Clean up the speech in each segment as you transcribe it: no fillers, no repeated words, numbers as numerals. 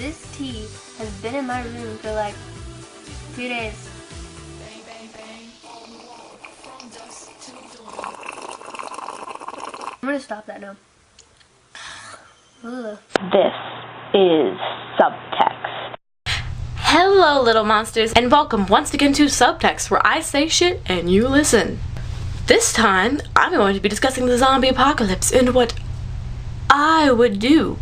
This tea has been in my room for like 2 days. I'm gonna stop that now. Ugh. This is Subtext. Hello, little monsters, and welcome once again to Subtext, where I say shit and you listen. This time, I'm going to be discussing the zombie apocalypse and what I would do.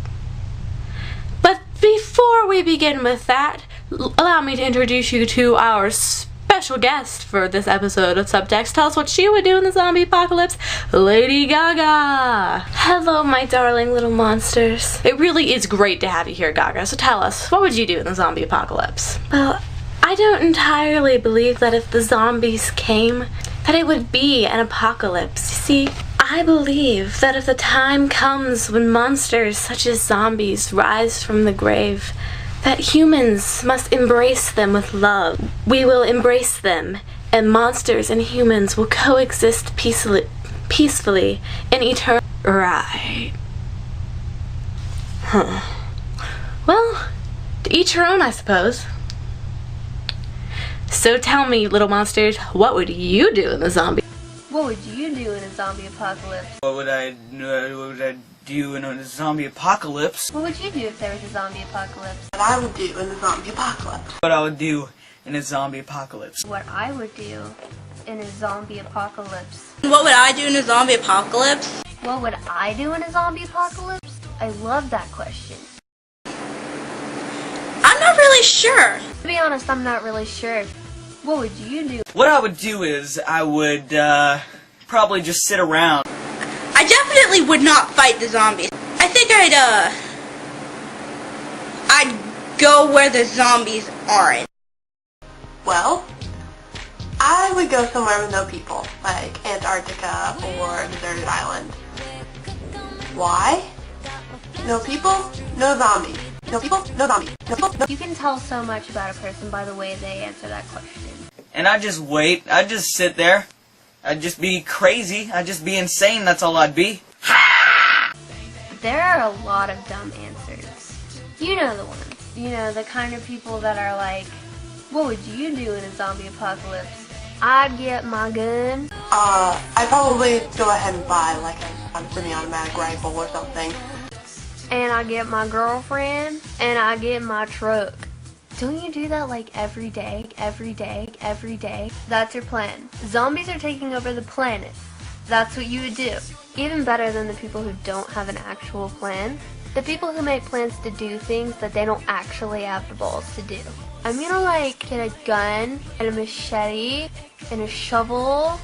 But before we begin with that, allow me to introduce you to our special guest for this episode of Subtext. Tell us what she would do in the zombie apocalypse, Lady Gaga. Hello, my darling little monsters. It really is great to have you here, Gaga, so tell us, what would you do in the zombie apocalypse? Well, I don't entirely believe that if the zombies came, that it would be an apocalypse. You see, I believe that if the time comes when monsters such as zombies rise from the grave, that humans must embrace them with love. We will embrace them, and monsters and humans will coexist peacefully in eternity. Right. Well, to each her own, I suppose. So tell me, little monsters, what would you do in the zombie? What would you do in a zombie apocalypse? What would I do in a zombie apocalypse? What would you do if there was a zombie apocalypse? What I would do in the zombie apocalypse. What I would do in a zombie apocalypse. What I would do in a zombie apocalypse. What would I do in a zombie apocalypse? What would I do in a zombie apocalypse? I love that question. I'm not really sure. To be honest, I'm not really sure. What would you do? What I would do is I would probably just sit around. I definitely would not fight the zombies. I think I'd go where the zombies aren't. Well, I would go somewhere with no people, like Antarctica or a deserted island. Why? No people, no zombies. No people, no zombies. No people, no. You can tell so much about a person by the way they answer that question. And I'd just wait. I'd just sit there. I'd just be crazy. I'd just be insane. That's all I'd be. There are a lot of dumb answers. You know the ones. You know, the kind of people that are like, what would you do in a zombie apocalypse? I'd get my gun. I'd probably go ahead and buy like a semi-automatic rifle or something. And I get my girlfriend, and I get my truck. Don't you do that like every day? That's your plan. Zombies are taking over the planet. That's what you would do. Even better than the people who don't have an actual plan. The people who make plans to do things that they don't actually have the balls to do. I'm gonna like get a gun, and a machete, and a shovel,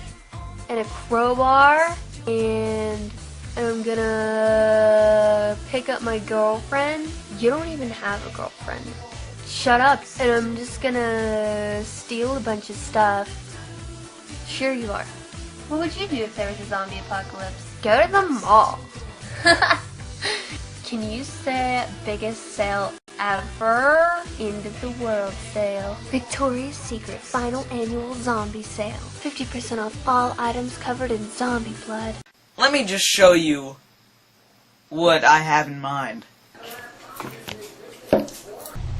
and a crowbar, and I'm gonna pick up my girlfriend. You don't even have a girlfriend. Shut up. And I'm just gonna steal a bunch of stuff. Sure you are. What would you do if there was a zombie apocalypse? Go to the mall. Can you say biggest sale ever? End of the world sale. Victoria's Secret final annual zombie sale. 50% off all items covered in zombie blood. Let me just show you what I have in mind.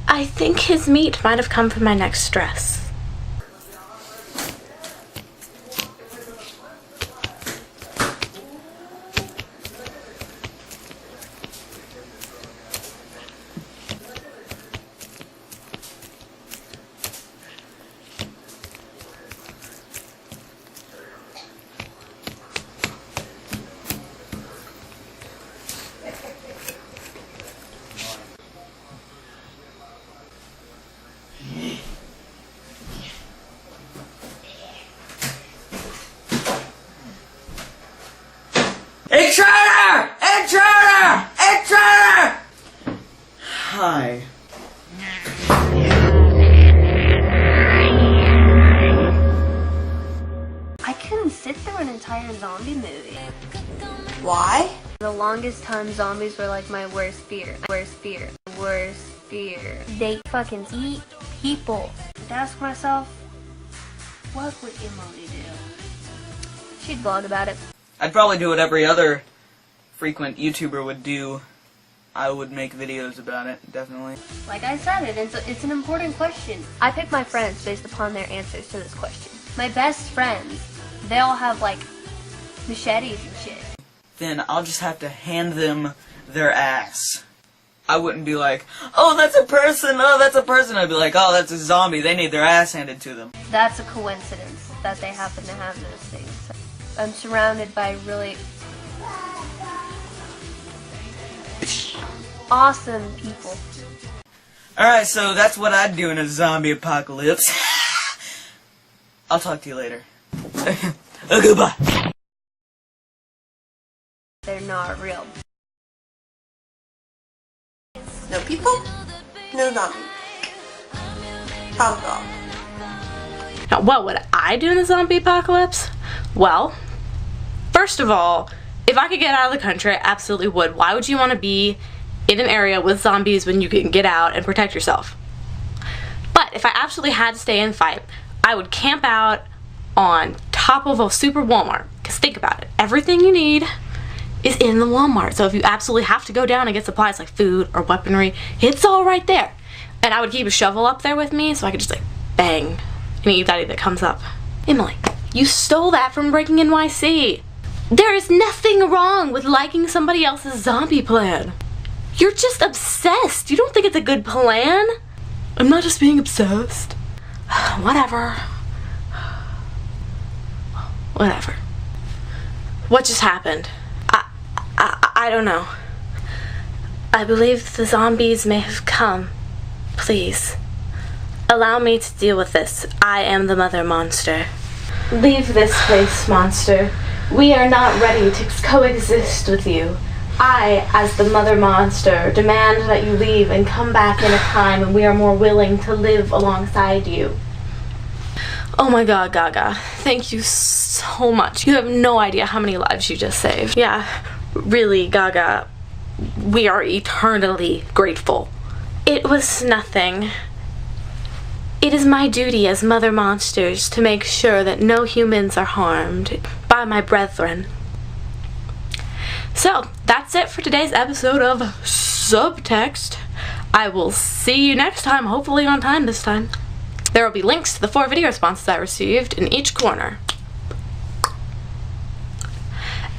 I think his meat might have come from my next stress. Intruder! Intruder! Intruder! Hi. I couldn't sit through an entire zombie movie. Why? The longest time zombies were like my worst fear. They fucking eat people. I'd ask myself, what would Emily do? She'd blog about it. I'd probably do what every other frequent YouTuber would do. I would make videos about it, definitely. Like I said, it's an important question. I pick my friends based upon their answers to this question. My best friends, they all have like machetes and shit. Then I'll just have to hand them their ass. I wouldn't be like, oh, that's a person, oh, that's a person. I'd be like, oh, that's a zombie. They need their ass handed to them. That's a coincidence that they happen to have those things. I'm surrounded by really awesome people. Alright, so that's what I'd do in a zombie apocalypse. I'll talk to you later. Goodbye. They're not real. No people, no zombies. Problem solved. Now, what would I do in the zombie apocalypse? Well, first of all, if I could get out of the country, I absolutely would. Why would you want to be in an area with zombies when you can get out and protect yourself? But if I absolutely had to stay and fight, I would camp out on top of a super Walmart. Because think about it, everything you need is in the Walmart. So if you absolutely have to go down and get supplies like food or weaponry, it's all right there. And I would keep a shovel up there with me so I could just like bang anybody that comes up. Emily, you stole that from Breaking NYC. There is nothing wrong with liking somebody else's zombie plan. You're just obsessed. You don't think it's a good plan? I'm not just being obsessed. Whatever. Whatever. What just happened? I don't know. I believe the zombies may have come. Please, allow me to deal with this. I am the mother monster. Leave this place, monster. We are not ready to coexist with you. I, as the mother monster, demand that you leave and come back in a time when we are more willing to live alongside you. Oh my god, Gaga. Thank you so much. You have no idea how many lives you just saved. Yeah, really, Gaga. We are eternally grateful. It was nothing. It is my duty as mother monsters to make sure that no humans are harmed by my brethren. So, that's it for today's episode of Subtext. I will see you next time, hopefully on time this time. There will be links to the 4 video responses I received in each corner.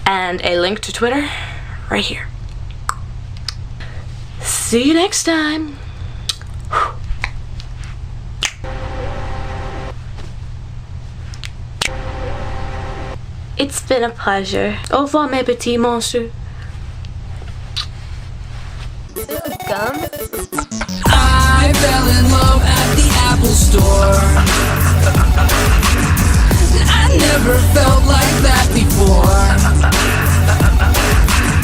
And a link to Twitter right here. See you next time. It's been a pleasure. Au revoir, mes petits monsters. Gum? I fell in love at the Apple Store. I never felt like that before.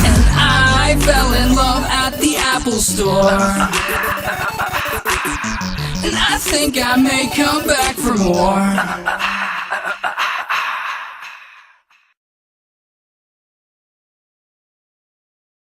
And I fell in love at the Apple Store. And I think I may come back for more.